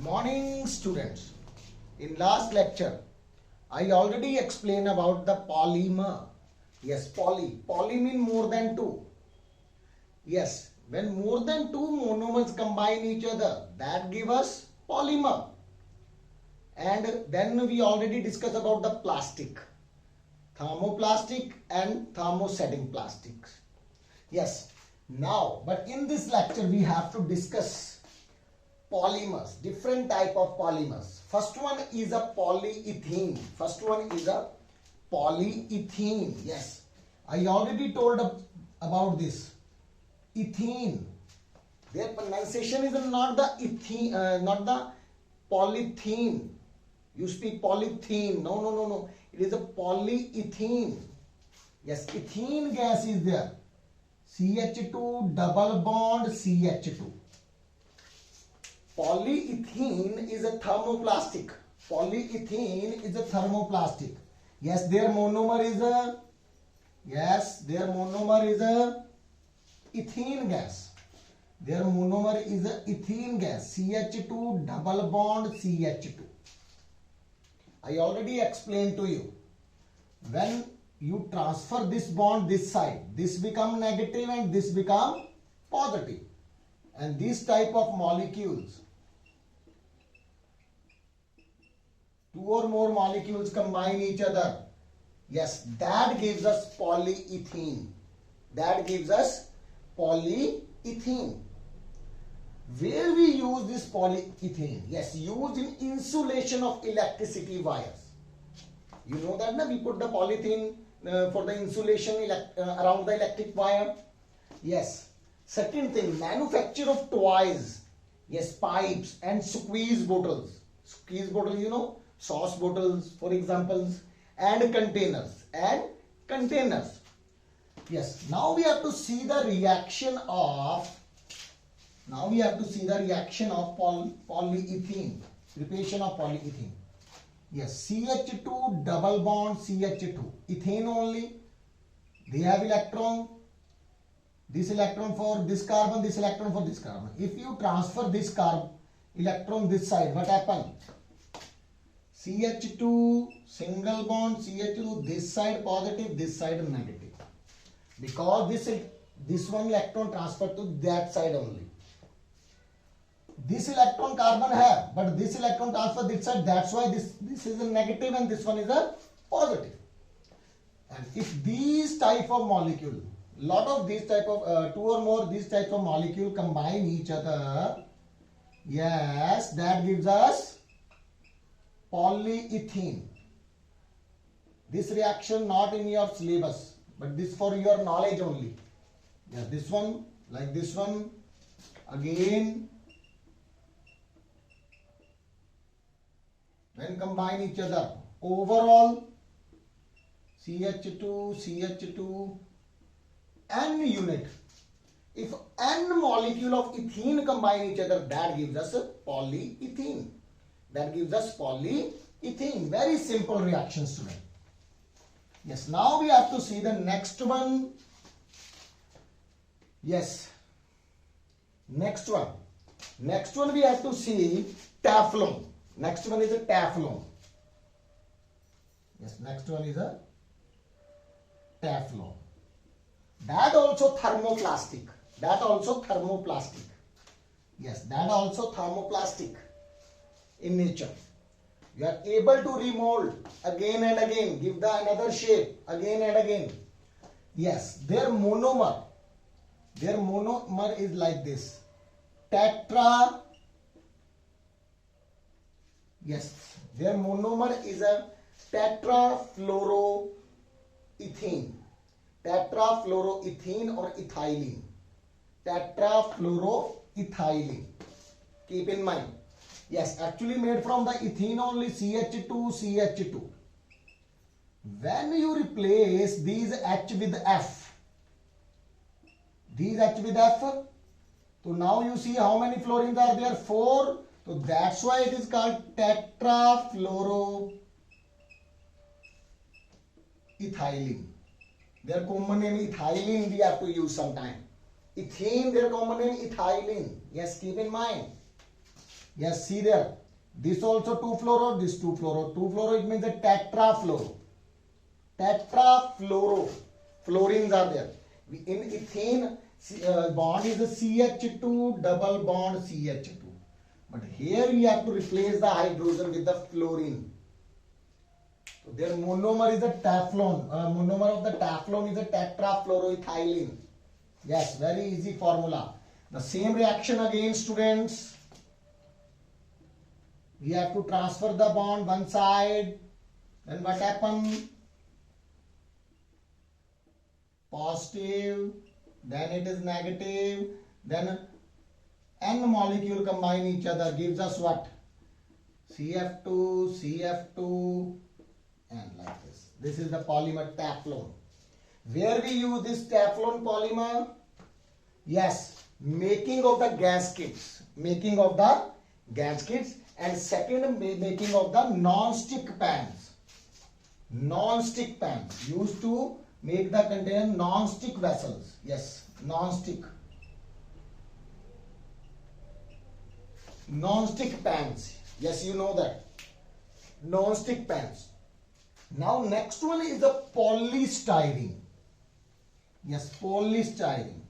Morning students. In last lecture, I already explained about the polymer. Yes, poly. Poly mean more than two. Yes, when more than two monomers combine each other, that give us polymer. And then we already discussed about the plastic. Thermoplastic and thermosetting plastics. Yes, now, but in this lecture we have to discuss polymers, different type of polymers. First one is a polyethylene. Yes, I already told about this. Ethene. Their pronunciation is not the ethene, not the polythene. You speak polythene. No. It is a polyethylene. Yes, ethene gas is there. CH2 double bond CH2. Polyethylene is a thermoplastic. Yes, their monomer is a ethene gas. Their monomer is a ethene gas. CH2 double bond CH2. I already explained to you. When you transfer this bond this side, this become negative and this become positive. And this type of molecules, two or more molecules combine each other. Yes, that gives us polyethylene. Where we use this polyethylene? Yes, used in insulation of electricity wires. You know that, na? We put the polyethylene for the insulation around the electric wire. Yes. Second thing, manufacture of toys. Yes, pipes and squeeze bottles. Squeeze bottles, you know, sauce bottles, for examples, and containers. Yes. Now we have to see the reaction of. Polyethylene. Preparation of polyethylene. Yes, CH2 double bond CH2. Ethane only. They have electron. This electron for this carbon, this electron for this carbon. If you transfer this electron this side, what happens? CH2 single bond CH2, this side positive, this side negative. Because this one electron transferred to that side only. This electron carbon have, but this electron transfer this side. That's why this is a negative and this one is a positive. And if these type of molecule, lot of these type of two or more these types of molecule combine each other, yes, that gives us polyethylene. This reaction not in your syllabus, but this for your knowledge only. Yeah, this one like this one again. When combine each other, overall CH2 N unit. If N molecule of ethene combine each other, that gives us a polyethylene. Very simple reaction, student. Yes, now we have to see the next one. Yes, next one we have to see Teflon. Next one is a Teflon. Yes, next one is a Teflon. That also thermoplastic. Yes, that also thermoplastic in nature. You are able to remold again and again, give the another shape again and again. Yes, their monomer is like this. Yes, their monomer is a tetrafluoroethene. Or ethylene. Tetrafluoroethylene. Keep in mind. Yes, actually made from the ethene only, CH2. When you replace these H with F, so now you see how many fluorines are there? 4. So that's why it is called tetrafluoroethylene. Their common name ethylene we have to use sometime. Ethene, their common name ethylene. Yes, keep in mind. Yes, see there. This also 2-fluoro, this 2-fluoro. 2-fluoro, it means a tetrafluoro. Tetrafluoro. Fluorines are there. In ethane, bond is a CH2 double bond CH2. But here we have to replace the hydrogen with the fluorine. So their monomer is a teflon. Monomer of the teflon is a tetrafluoroethylene. Yes, very easy formula. The same reaction again, students. We have to transfer the bond one side. Then what happens? Positive. Then it is negative. Then N molecule combine each other gives us what? CF2, CF2, and like this. This is the polymer Teflon. Where we use this Teflon polymer? Yes, making of the gaskets. Making of the gaskets, and second, making of the non-stick pans. Non-stick pans used to make the container non-stick vessels. Yes, non-stick. Non-stick pans. Yes, you know that. Non-stick pans. Now next one is the polystyrene. Yes, polystyrene.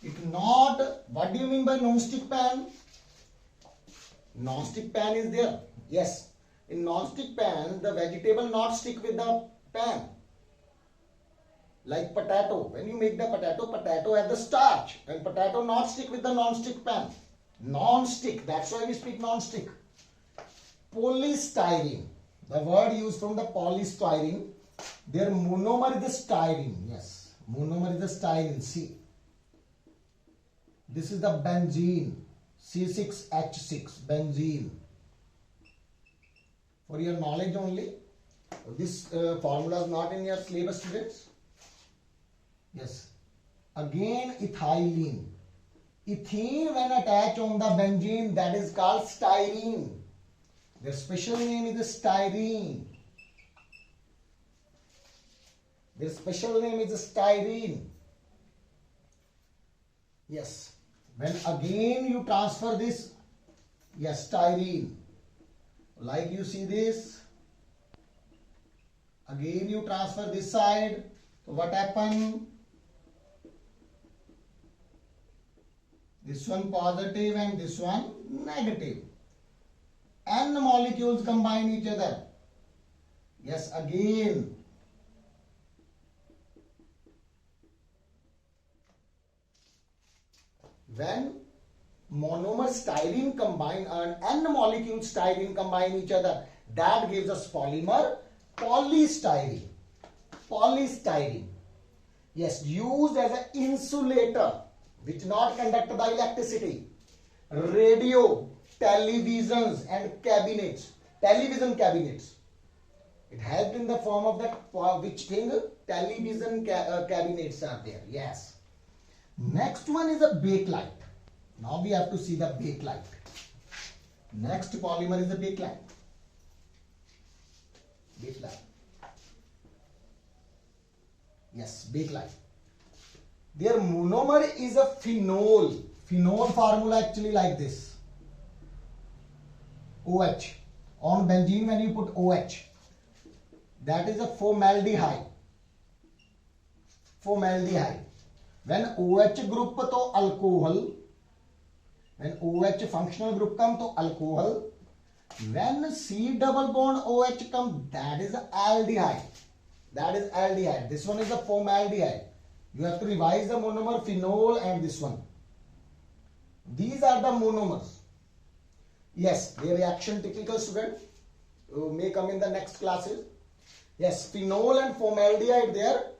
It not, what do you mean by non-stick pan? Non-stick pan is there. Yes, in non-stick pan, the vegetable not stick with the pan. Like potato. When you make the potato has the starch. And potato not stick with the non-stick pan. Non-stick. That's why we speak non-stick. Polystyrene. The word used from the polystyrene. Their monomer is the styrene. Yes. Monomer is the styrene. See. This is the benzene. C6H6. Benzene. For your knowledge only. This formula is not in your syllabus, students. Yes. Again, ethylene. Ethene, when attached on the benzene, that is called styrene. Their special name is the styrene. Their special name is the styrene. Yes. When again you transfer this, yes, styrene. Like you see this. Again you transfer this side. So what happens? This one positive and this one negative. N molecules combine each other. Yes, again. When monomer styrene combine and N molecules styrene combine each other, that gives us polymer polystyrene. Polystyrene. Yes, used as an insulator which not conduct the electricity. Radio, televisions and cabinets. Television cabinets. It helped in the form of that, which thing? Television cabinets are there. Yes. Next one is a bakelite. Now we have to see the bakelite. Next polymer is the bakelite. Bakelite. Yes, bakelite. Their monomer is a phenol. Phenol formula actually like this. OH. On benzene when you put OH, that is a formaldehyde. Formaldehyde. When OH group to alcohol. When OH functional group come to alcohol. When C double bond OH come, that is aldehyde. That is aldehyde. This one is the formaldehyde. You have to revise the monomer phenol and this one. These are the monomers. Yes, the reaction typical student may come in the next classes. Yes, phenol and formaldehyde there.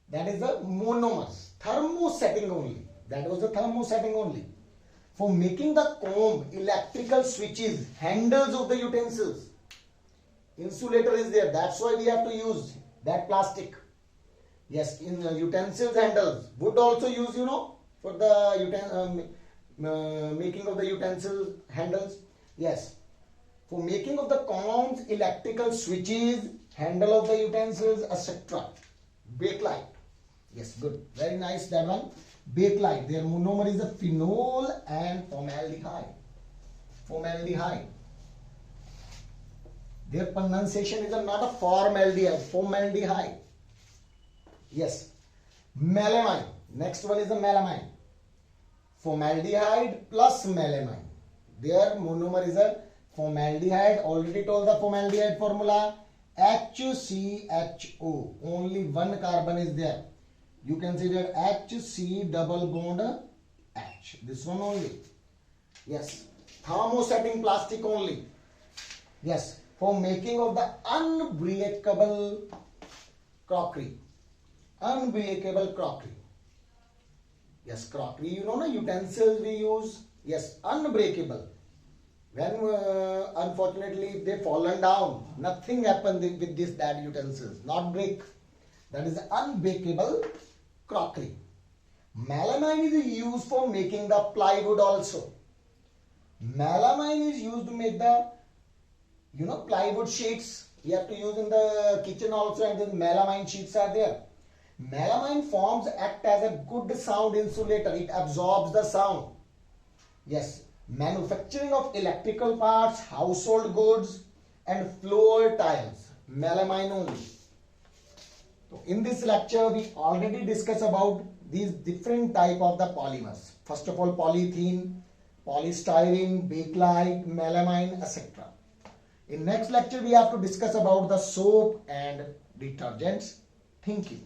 That is the monomers. Thermosetting only. That was the thermosetting only. For making the comb, electrical switches, handles of the utensils. Insulator is there. That's why we have to use that plastic. Yes, in utensils handles. Wood also use, you know, for the making of the utensil handles. Yes. For making of the combs, electrical switches, handle of the utensils, etc. Bakelite. Yes, good. Very nice that one. Bakelite. Their monomer is a phenol and formaldehyde. Formaldehyde. Their pronunciation is not a formaldehyde, formaldehyde. Yes. Melamine. Next one is the melamine. Formaldehyde plus melamine. Their monomer is a formaldehyde. Already told the formaldehyde formula. HCHO. Only one carbon is there. You consider HC double bond H. This one only. Yes. Thermosetting plastic only. Yes. For making of the unbreakable crockery. Unbreakable crockery. Yes, crockery, you know, na, utensils we use. Yes, unbreakable. When unfortunately if they fallen down, nothing happens with this that utensils, not break. That is unbreakable crockery. Melamine is used for making the plywood also. Melamine is used to make the, you know, plywood sheets. You have to use in the kitchen also, and then melamine sheets are there. Melamine forms act as a good sound insulator. It absorbs the sound. Yes. Manufacturing of electrical parts, household goods and floor tiles. Melamine only. So in this lecture we already discussed about these different type of the polymers. First of all, polythene, polystyrene, bakelite, melamine, etc. In next lecture we have to discuss about the soap and detergents. Thank you.